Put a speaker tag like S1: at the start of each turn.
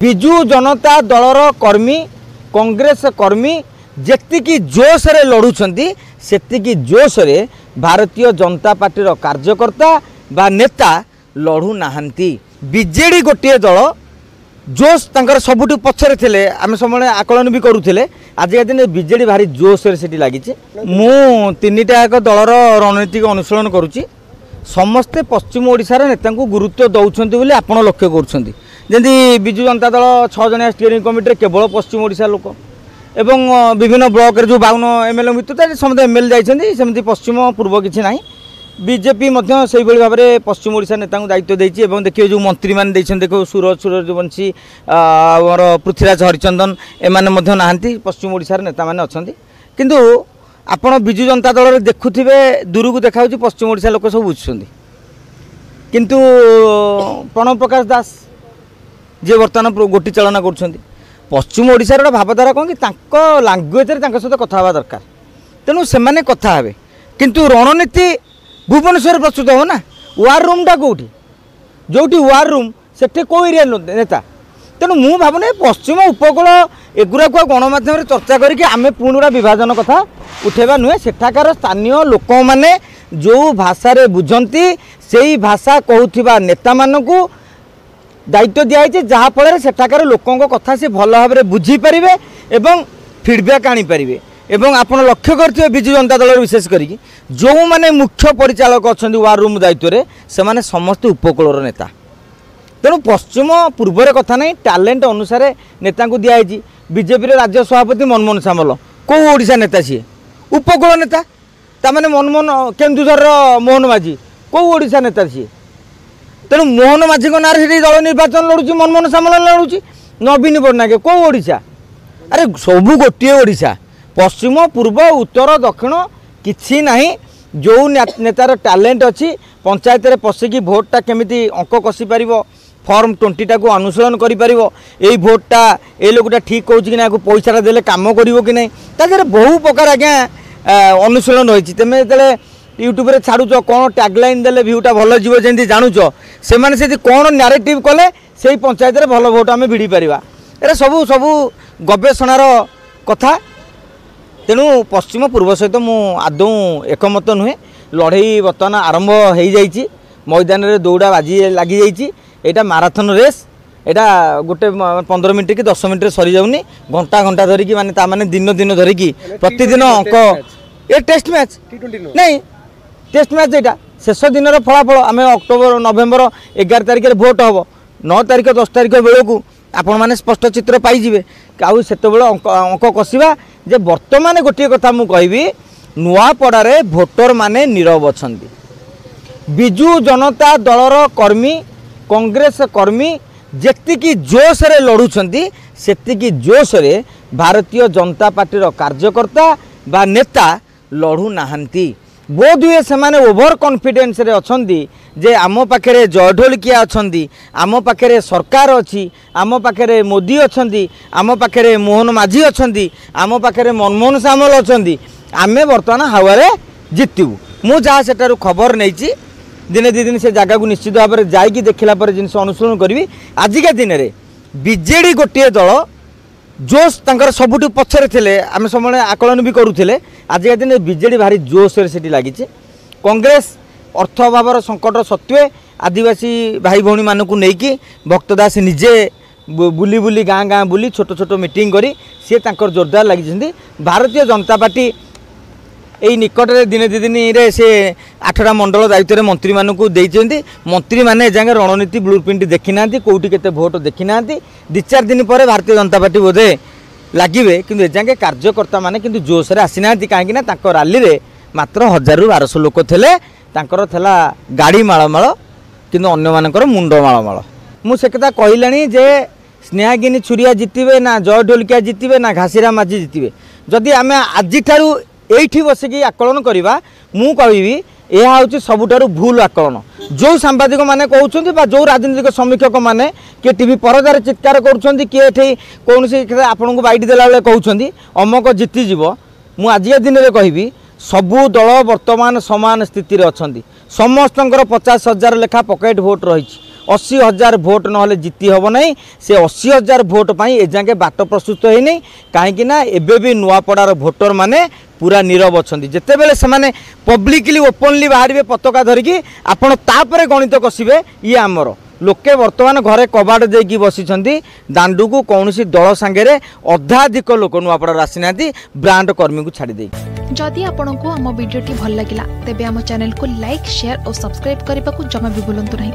S1: विजु जनता दलर कर्मी कांग्रेस कर्मी जेतिकी जोश रे लड़ुछंती सेतिकी जोश रे भारतीय जनता पार्टी कार्यकर्ता बा नेता लड़ू नाहंती। बीजेडी गोटे दल जोश तांकर सबुठु पछरे थिले आमे समय आकलन भी करूथिले। आज दिन बीजेडी भारी जोश रे सेठी लागिचे। मु तीनिटा एक दलर रणनीतिक अनुसरण करूची। समस्ते पश्चिम ओडिशार नेता को गुरुत्व दौरान बोली आपण लक्ष्य करुँच जमी विजु जनता दल 6 जणिया स्टीयरिंग कमिटी केवल पश्चिम ओडिशा लोक एवं विभिन्न ब्लॉक जो 52 एमएलए भितर समस्त एमएलए जाइछन्ती सेमती पश्चिम पूर्व किछि नाही। बीजेपी से भाव में पश्चिम ओडिशा नेता को दायित्व देछि एवं देखिए जो मंत्री मान देखो सूरजवंशी आमर पृथ्वीराज हरिचंदन एमाने नाहांती पश्चिम ओडिशार नेता माने अछन्ती। किंतु आपण विजु जनता दल देखुथिबे दूर को देखा पश्चिम ओडिशा लोक सब बुझुछन्ती। किंतु प्रणव प्रकाश दास जे बर्तमान गोटी चालना कर पश्चिम ओडिशार गोटे भावधारा कौन कि लांगुएज सहित कथा हवा दरकार। तेणु से कथा हे किंतु रणनीति भुवनेश्वर प्रस्तुत हो ना। वार रूम टा कौटी जो वार रूम से कौ एरिया नेता। तेणु मु भावना पश्चिम उपकूल एगुरा को गणमाध्यम चर्चा करके आम पुनरा विभाजन कथा उठेबा नुहे। सेठाकार स्थानीय लोक मैंने जो भाषा बुझंती से भाषा कहूथिबा नेता मानकू दायित्व दिखाई जहाँफल सेठाकार लोकों कथा से भल भाव में बुझीपारे एवं फीडबैक आनीपारे। एवं आपड़ लक्ष्य करते विजु जनता दल विशेष करी जो मैंने मुख्य परिचालक अच्छा वार रूम दायित्व से माने समस्त उपकूल नेता। तेणु पश्चिम पूर्वर कथा नहीं टैलेंट अनुसार नेता को दिखाई। बीजेपी राज्य सभापति मनमोहन सामल कौ ओडिशा नेता सी उपकूल नेता ताने मनमोहन केन्दुझर मोहन माझी कौ ओडिशा नेता सी। तेणु मोहन माझी ना दल निर्वाचन लड़ुची मनमोहन सामल लड़ुची। नवीन पट्टनायक कौ ओडिशा अरे सबू गोटे ओडिशा पश्चिम पूर्व उत्तर दक्षिण किछि नाही। जो नेतार टैलेंट अच्छी पंचायत रे पशिकी भोटा केमिति अंक कषि पारिबो फॉर्म 20 टा को अनुसरण करि पारिबो एई भोटा ए लोकटा ठीक कहूँ कि ना पैसा देले काम करिवो कि नहीं तादरे बहु प्रकार आज्ञा अनुसरण होइछि। तेमे जेतले यूट्यूब रे छाड़ुच कौन टैगलाइन देले भ्यूटा भल जीव जमी जानुच से माने से कौन नारेटिव कले से पंचायत रे भल भोट आम भिड़ी पारिबा। एरा सबू सबू गवेषणार कथा। तेणु पश्चिम पूर्व सहित मु आदौ एकमत नुहे। लड़ई बर्तमान आरंभ हो जाइए मैदान रे दौड़ा बाजी लगी जाइए। यहाँ माराथन रेस यहाँ गोटे 15 मिनट कि 10 मिनट सरी जाऊनी घंटा घंटा धरिकी माने ता माने दिन दिन धरिकी प्रतिदिन अंक ये टेस्ट मैच नहीं टेस्ट मैच यहाँ शेष दिन फलाफल आम अक्टोबर नवेम्बर 11 तारिख भोट हम 9 तारिख 10 तारिख बेलू आपण मैंने स्पष्ट चित्र पाइबे आउ से अंक कषा जे बर्तमान गोटे कथा मु कहबी नुआपड़ारे भोटर माने नीरव अछंती। विजु जनता दलर कर्मी कांग्रेस कर्मी जेतिकी जोश रे लड़ुछंती सेतिकी जोश रे भारतीय जनता पार्टी कार्यकर्ता बा नेता लड़ू नाहंती। बोध हुए से ओभर कॉन्फिडेंस रे अछंती जे आम पाखे जयढोलकिया अछंती आम पाखे सरकार अच्छी आम पाखे मोदी अछंती आम पाखे मोहन माझी अछंती आम पाखे मनमोहन सामल अछंती आमे बर्तमान हावारे जितबू। मु जहाँ सेठारु खबर नहीं दिने दी दिन से जगह को निश्चित भाव में जाइकी देखला पर जिनस अनुसरण करी। आजिका दिन में बीजेडी गोटे दल जोश तांकर सबुठु पछरे थिले आमे समय आकलन भी करूथिले। आजिका दिन बीजेडी भारी जोश रे सेठी लागिचे। कांग्रेस अर्थ अभावर संकट सत्वे आदिवासी भाई भौणी मानकु नेकी भक्तदास निजे बुली बुली गाँ गाँ बुली छोट छोट मीटिंग करी सी तांकर जोरदार लगी। भारतीय जनता पार्टी यही निकट में दिने दी दिन से 8टा मंडल दायित्व मंत्री मानकु देइछन्ती। मंत्री माने जांगे रणनीति ब्लूप्रिंट देखी ना कौटी केते भोट देखी ना 2-4 दिन पर भारतीय जनता पार्टी बोधे लगे किंतु एजांगे कार्यकर्ता माने किंतु जोश रे आसी ना कहीं रैली रे मात्र 1000-1200 लोक थे थला गाड़ी मालमाल किंतु अन्य मानकर मुंड मालमाल। मु से कथा कहलानी जे स्नेहागिनी छुरिया जितबे ना जय ढोलकिया जितबे ना घासीराम माझी जितबे। जदि आम आज एठी बसिकी आकलन करवा मु कहबी यह हूँ सबुठारु भूल आकलन। जो सांबादिक माने कहउछन्ती बा जो राजनीतिक समीक्षक माने किए टीवी परदार चित्कार करुछन्ती किए एठी कौन सी आपन को बाइट देला बेले कहउछन्ती अमक जीती जीव। मु आजिया दिन में कहबी सबू दल वर्तमान समान स्थिति रे अछन्ती। समस्तंकर 50,000 लेखा पॉकेट भोट रही 80,000 भोट नहले जीति हम ना से 80,000 भोट पर एजाके बाट प्रस्तुत होनी कहीं एबे भी नुआपड़ार भोटर माने पूरा नीरव अच्छा जिते बेले से पब्लिकली ओपनली बाहर पताका धरिकी आपण तापर गणित कसबे ये आमर लोके वर्तमान घरे कबाट देकी बसी दांडू को कौन दल सांगे अधाधिक लोक नुआपड़ा आसीना ब्रांड कर्मी को छाड़ी दे।
S2: जदि आपंक आम भिडी भल लगा तेब आम चैनल को लाइक शेयर और सब्सक्राइब करने को जमा भी भूलु नहीं।